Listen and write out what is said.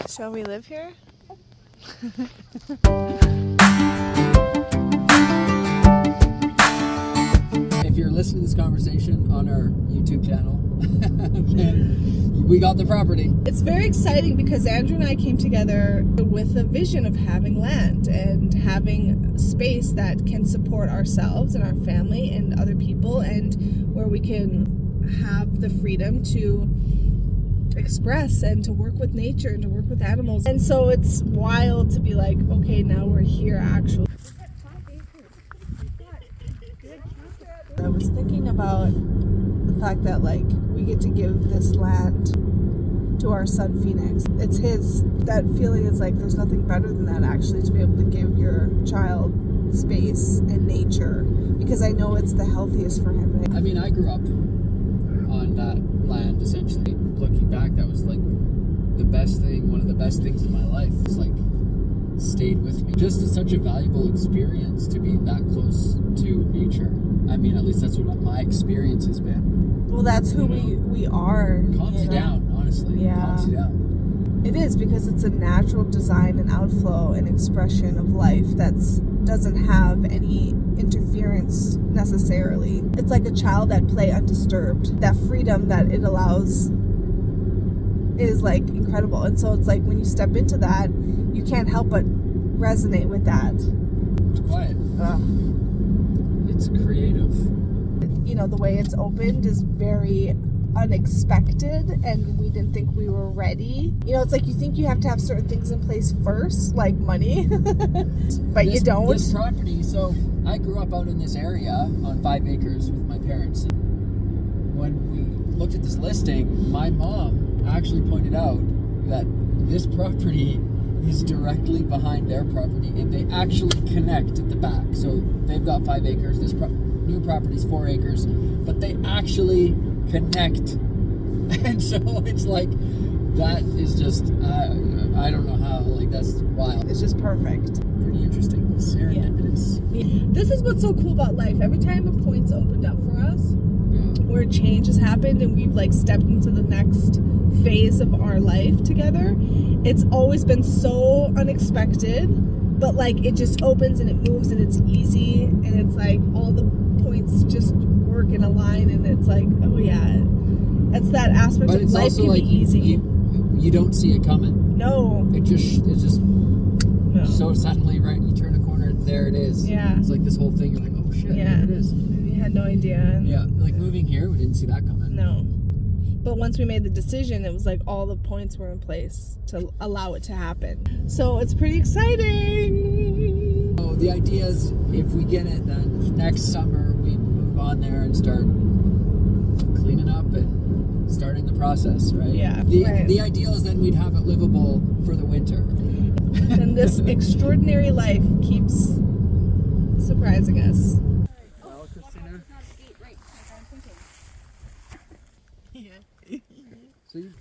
Shall we live here? If you're listening to this conversation on our YouTube channel, then we got the property. It's very exciting because Andrew and I came together with a vision of having land and having space that can support ourselves and our family and other people, and where we can have the freedom to express and to work with nature and to work with animals. And so it's wild to be like, okay, now we're here actually. I was thinking about the fact that like we get to give this land to our son Phoenix. It's his. That feeling is like there's nothing better than that, actually, to be able to give your child space and nature, because I know it's the healthiest for him. I mean, I grew up on that land, essentially. Looking back, that was like the best thing, one of the best things in my life. It's like stayed with me. Just such a valuable experience to be that close to nature. I mean, at least that's what my experience has been. Well, that's who we are. Calms you down, honestly. Yeah. Calms you down. It is, because it's a natural design and outflow and expression of life that's doesn't have any interference necessarily. It's like a child at play undisturbed. That freedom that it allows is like incredible. And so it's like when you step into that, you can't help but resonate with that. It's quiet. It's creative. You know, the way it's opened is very unexpected, and we didn't think we were ready. You know, it's like you think you have to have certain things in place first, like money, but you don't. This property, so I grew up out in this area on 5 acres with my parents. When we looked at this listing, my mom actually pointed out that this property is directly behind their property, and they actually connect at the back. So they've got 5 acres. This new property's 4 acres, but they actually connect. And so it's like, that is just I don't know how, like, that's wild. It's just perfect. Pretty interesting. Serendipitous. Yeah. This is what's so cool about life. Every time a point's opened up for us, where change has happened and we've like stepped into the next phase of our life together, it's always been so unexpected, but like it just opens and it moves and it's easy, and it's like all the points just work and align, and it's like, oh yeah, it's that aspect but of life can like be easy. You don't see it coming. No. It's just No. so suddenly, right? You turn a corner, there it is. Yeah. It's like this whole thing. You're like, oh shit, there it is. We had no idea. Yeah, like moving here, we didn't see that coming. No. But once we made the decision, it was like all the points were in place to allow it to happen. So it's pretty exciting. So the idea is, if we get it, then next summer we move on there and start cleaning up and starting the process, right? Yeah. The ideal is then we'd have it livable for the winter. And this extraordinary life keeps surprising us. Well, Christina. So you